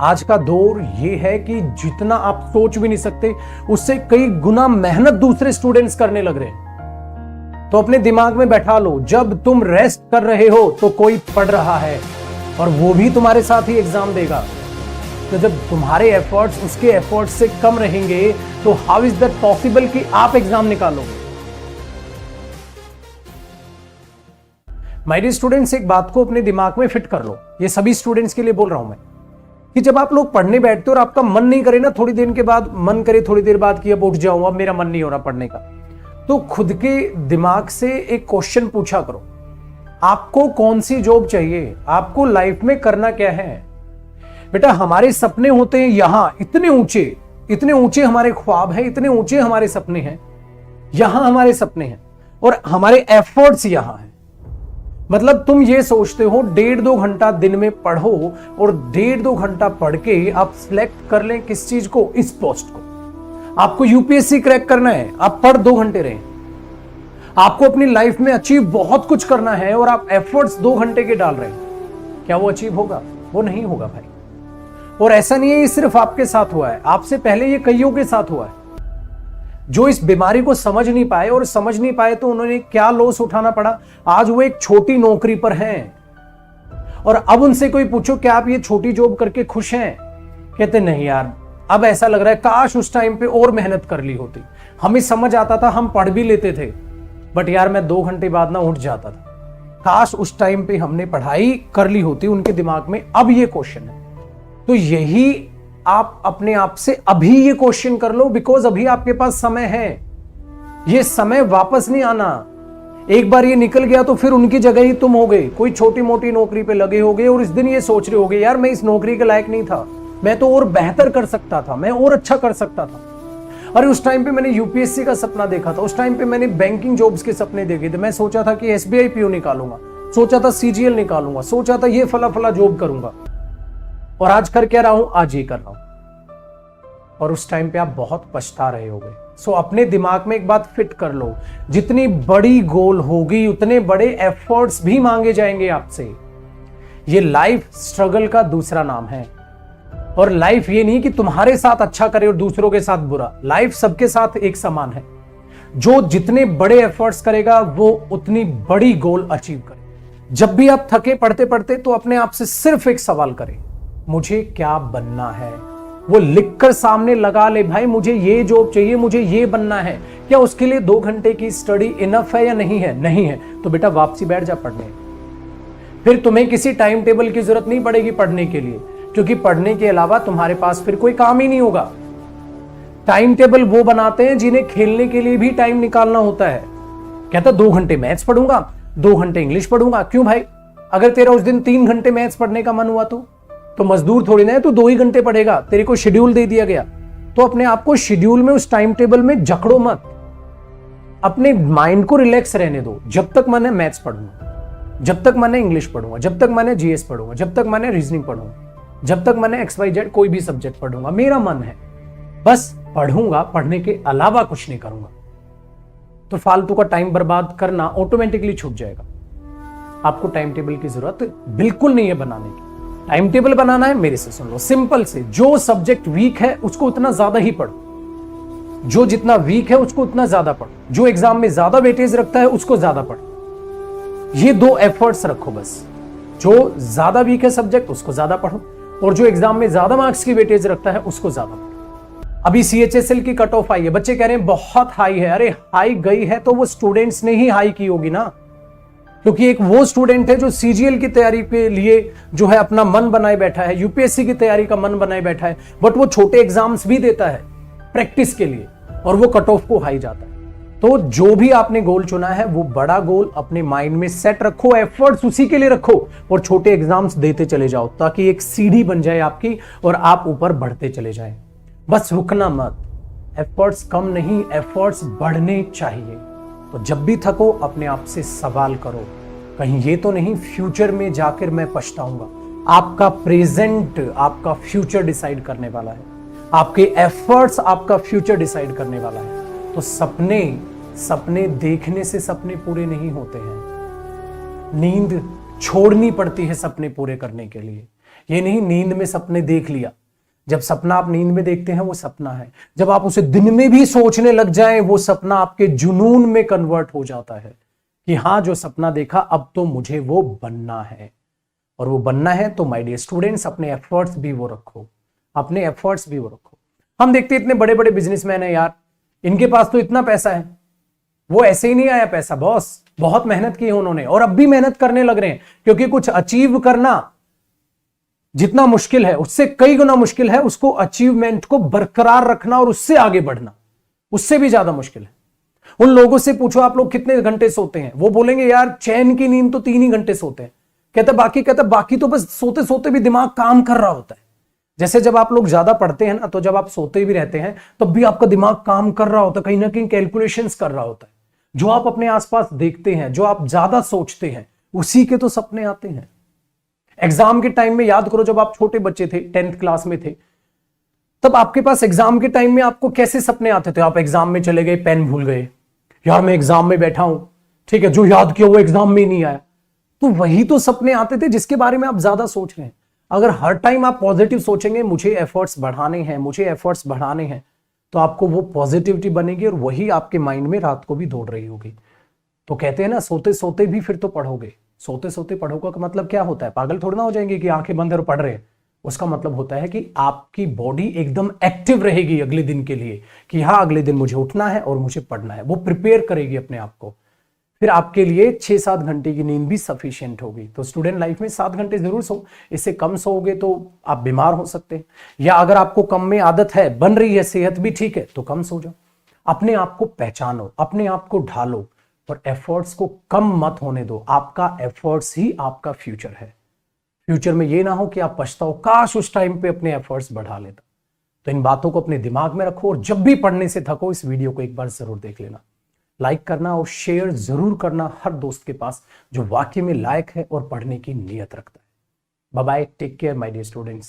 आज का दौर ये है कि जितना आप सोच भी नहीं सकते उससे कई गुना मेहनत दूसरे स्टूडेंट्स करने लग रहे हैं। तो अपने दिमाग में बैठा लो, जब तुम रेस्ट कर रहे हो तो कोई पढ़ रहा है और वो भी तुम्हारे साथ ही एग्जाम देगा। तो जब तुम्हारे एफर्ट्स उसके एफर्ट्स से कम रहेंगे तो हाउ इज दैट पॉसिबल कि आप एग्जाम निकालोगे। माय डियर स्टूडेंट्स, एक बात को अपने दिमाग में फिट कर लो, ये सभी स्टूडेंट्स के लिए बोल रहा हूं मैं, कि जब आप लोग पढ़ने बैठते हो और आपका मन नहीं करे ना, थोड़ी देर के बाद मन करे थोड़ी देर बाद कि अब उठ जाऊं, अब मेरा मन नहीं हो रहा पढ़ने का, तो खुद के दिमाग से एक क्वेश्चन पूछा करो, आपको कौन सी जॉब चाहिए, आपको लाइफ में करना क्या है। बेटा हमारे सपने होते हैं यहां इतने ऊंचे हमारे ख्वाब हैं, इतने ऊंचे हमारे सपने हैं, यहां हमारे सपने हैं और हमारे एफर्ट्स यहां हैं। मतलब तुम ये सोचते हो 1.5-2 घंटा दिन में पढ़ो और 1.5-2 घंटा पढ़ के आप सिलेक्ट कर लें किस चीज को, इस पोस्ट को। आपको यूपीएससी क्रैक करना है, आप पढ़ 2 घंटे रहे। आपको अपनी लाइफ में अचीव बहुत कुछ करना है और आप एफर्ट्स 2 घंटे के डाल रहे हैं, क्या वो अचीव होगा? वो नहीं होगा भाई। और ऐसा नहीं है ये सिर्फ आपके साथ हुआ है, आपसे पहले ये कईयों के साथ हुआ है जो इस बीमारी को समझ नहीं पाए, और समझ नहीं पाए तो उन्होंने क्या लॉस उठाना पड़ा। आज वो एक छोटी नौकरी पर हैं और अब उनसे कोई पूछो क्या आप ये छोटी जॉब करके खुश हैं, कहते नहीं यार, अब ऐसा लग रहा है काश उस टाइम पे और मेहनत कर ली होती, हमें समझ आता था, हम पढ़ भी लेते थे, बट यार मैं 2 घंटे बाद ना उठ जाता था, काश उस टाइम पे हमने पढ़ाई कर ली होती। उनके दिमाग में अब ये क्वेश्चन है। तो यही आप अपने आप से अभी ये क्वेश्चन कर लो, बिकॉज अभी आपके पास समय है, ये समय वापस नहीं आना। एक बार ये निकल गया तो फिर उनकी जगह ही तुम हो गए, कोई छोटी मोटी नौकरी पे लगे होगे और इस दिन ये सोच रहे होगे यार मैं इस नौकरी के लायक नहीं था, मैं तो और बेहतर कर सकता था, मैं और अच्छा कर सकता था। अरे उस टाइम पे मैंने यूपीएससी का सपना देखा था, उस टाइम पे मैंने बैंकिंग जॉब्स के सपने देखे थे, मैं सोचा था कि एसबीआई पीओ निकालूंगा, सोचा था सीजीएल निकालूंगा, सोचा था ये फला फला जॉब करूंगा, और आज कर क्या रहा हूं, आज ये कर रहा हूं। और उस टाइम पे आप बहुत पछता रहे होगे। सो अपने दिमाग में एक बात फिट कर लो, जितनी बड़ी गोल होगी उतने बड़े एफर्ट्स भी मांगे जाएंगे आपसे। ये लाइफ स्ट्रगल का दूसरा नाम है। और लाइफ ये नहीं कि तुम्हारे साथ अच्छा करे और दूसरों के साथ बुरा, लाइफ सबके साथ एक समान है। जो जितने बड़े एफर्ट्स करेगा वो उतनी बड़ी गोल अचीव करे। जब भी आप थके पढ़ते पढ़ते तो अपने आप से सिर्फ एक सवाल करें, मुझे क्या बनना है। वो लिखकर सामने लगा ले, भाई मुझे ये जॉब चाहिए, मुझे ये बनना है। क्या उसके लिए 2 घंटे की स्टडी इनफ है या नहीं है? नहीं है तो बेटा वापसी बैठ जा पढ़ने। फिर तुम्हें किसी टाइम टेबल की जरूरत नहीं पड़ेगी पढ़ने के लिए, क्योंकि पढ़ने के अलावा तुम्हारे पास फिर कोई काम ही नहीं होगा। टाइम टेबल वो बनाते हैं जिन्हें खेलने के लिए भी टाइम निकालना होता है। कहता 2 घंटे मैथ्स पढ़ूंगा, 2 घंटे इंग्लिश पढ़ूंगा। क्यों भाई? अगर तेरा उस दिन 3 घंटे मैथ्स पढ़ने का मन हुआ तो मजदूर थोड़ी ना है, तू 2 ही घंटे पढ़ेगा, तेरे को शेड्यूल दे दिया गया। तो अपने आप को शेड्यूल में, उस टाइम टेबल में जकड़ो मत, अपने माइंड को रिलैक्स रहने दो। जब तक मैंने मैथ्स पढ़ूंगा, जब तक मैंने इंग्लिश पढ़ूंगा, जब तक मैंने जीएस पढ़ूंगा, जब तक मैंने रीजनिंग पढ़ूंगा, जब तक मैंने XYZ कोई भी सब्जेक्ट पढ़ूंगा, मेरा मन है बस पढ़ूंगा, पढ़ने के अलावा कुछ नहीं करूंगा। तो फालतू का टाइम बर्बाद करना ऑटोमेटिकली छूट जाएगा। आपको टाइम टेबल की जरूरत बिल्कुल नहीं है बनाने की। टाइम टेबल बनाना है, मेरे से सुन लो, सिंपल से, जो सब्जेक्ट वीक है उसको उतना ज्यादा ही पढ़ो, जो जितना वीक है उसको उतना ज्यादा पढ़ो, जो एग्जाम में ज्यादा वेटेज रखता है उसको ज्यादा पढ़ो। ये 2 एफर्ट्स रखो बस। जो ज्यादा वीक है सब्जेक्ट उसको ज्यादा पढ़ो, और जो एग्जाम में ज्यादा मार्क्स की वेटेज रखता है उसको ज्यादा पढ़ो। अभी CHSL की कट ऑफ आई है, बच्चे कह रहे हैं बहुत हाई है। अरे हाई गई है तो वो स्टूडेंट्स ने ही हाई की होगी ना, क्योंकि एक वो स्टूडेंट है जो सीजीएल की तैयारी के लिए जो है अपना मन बनाए बैठा है, यूपीएससी की तैयारी का मन बनाए बैठा है, बट वो छोटे एग्जाम्स भी देता है प्रैक्टिस के लिए और वो कट ऑफ को हाई जाता है। तो जो भी आपने गोल चुना है वो बड़ा गोल अपने माइंड में सेट रखो, एफर्ट्स उसी के लिए रखो और छोटे एग्जाम्स देते चले जाओ, ताकि एक सीढ़ी बन जाए आपकी और आप ऊपर बढ़ते चले जाएं। बस रुकना मत, एफर्ट्स कम नहीं, एफर्ट्स बढ़ने चाहिए। तो जब भी थको अपने आप से सवाल करो, कहीं ये तो नहीं फ्यूचर में जाकर मैं पछताऊंगा। आपका प्रेजेंट आपका फ्यूचर डिसाइड करने वाला है, आपके एफर्ट्स आपका फ्यूचर डिसाइड करने वाला है। तो सपने देखने से सपने पूरे नहीं होते हैं, नींद छोड़नी पड़ती है सपने पूरे करने के लिए। ये नहीं नींद में सपने देख लिया। जब सपना आप नींद में देखते हैं वो सपना है, जब आप उसे दिन में भी सोचने लग जाएं वो सपना आपके जुनून में कन्वर्ट हो जाता है कि हाँ जो सपना देखा अब तो मुझे वो बनना है। और वो बनना है तो माय डियर स्टूडेंट्स अपने एफर्ट्स भी वो रखो, अपने एफर्ट्स भी वो रखो। हम देखते हैं इतने बड़े बड़े बिजनेसमैन हैं यार, इनके पास तो इतना पैसा है, वो ऐसे ही नहीं आया पैसा बॉस, बहुत मेहनत की है उन्होंने और अब भी मेहनत करने लग रहे हैं, क्योंकि कुछ अचीव करना जितना मुश्किल है उससे कई गुना मुश्किल है उसको अचीवमेंट को बरकरार रखना और उससे आगे बढ़ना, उससे भी ज्यादा मुश्किल है। उन लोगों से पूछो आप लोग कितने घंटे सोते हैं, वो बोलेंगे यार चैन की नींद तो 3 ही घंटे सोते हैं। कहता बाकी तो बस सोते सोते भी दिमाग काम कर रहा होता है। जैसे जब आप लोग ज्यादा पढ़ते हैं ना तो जब आप सोते भी रहते हैं तब भी आपका दिमाग काम कर रहा होता है, कहीं ना कहीं कैलकुलेशंस कर रहा होता है। जो आप अपने आसपास देखते हैं, जो आप ज्यादा सोचते हैं, उसी के तो सपने आते हैं। एग्जाम के टाइम में याद करो, जब आप छोटे बच्चे थे 10th क्लास में थे, तब आपके पास एग्जाम के टाइम में आपको कैसे सपने आते थे? आप एग्जाम में चले गए, पेन भूल गए, यार मैं एग्जाम में बैठा हूं, ठीक है, जो याद किया वो एग्जाम में नहीं आया। तो वही तो सपने आते थे जिसके बारे में आप ज्यादा सोच रहे हैं। अगर हर टाइम आप पॉजिटिव सोचेंगे, मुझे एफर्ट्स बढ़ाने हैं, मुझे एफर्ट्स बढ़ाने हैं, तो आपको वो पॉजिटिविटी बनेगी और वही आपके माइंड में रात को भी दौड़ रही होगी। तो कहते हैं ना सोते सोते भी फिर तो पढ़ोगे। सोते सोते पढ़ोगे का मतलब क्या होता है? पागल थोड़ा ना हो जाएंगे कि आंखें बंद और पढ़ रहे हैं। उसका मतलब होता है कि आपकी बॉडी एकदम एक्टिव रहेगी अगले दिन के लिए कि हाँ अगले दिन मुझे उठना है और मुझे पढ़ना है। वो प्रिपेयर करेगी अपने आप को। फिर आपके लिए 6-7 घंटे की नींद भी सफिशिएंट होगी। तो स्टूडेंट लाइफ में 7 घंटे जरूर सो, इससे कम सोओगे तो आप बीमार हो सकते हैं, या अगर आपको कम में आदत है, बन रही है, सेहत भी ठीक है, तो कम सो जाओ। अपने आप को पहचानो, अपने आप को ढालो और एफर्ट्स को कम मत होने दो। आपका एफर्ट्स ही आपका फ्यूचर है। फ्यूचर में ये ना हो कि आप पछताओ, काश उस टाइम पे अपने एफर्ट्स बढ़ा लेता। तो इन बातों को अपने दिमाग में रखो और जब भी पढ़ने से थको इस वीडियो को एक बार जरूर देख लेना। लाइक करना और शेयर जरूर करना हर दोस्त के पास जो वाकई में लायक है और पढ़ने की नीयत रखता है। Bye bye, take care my dear students.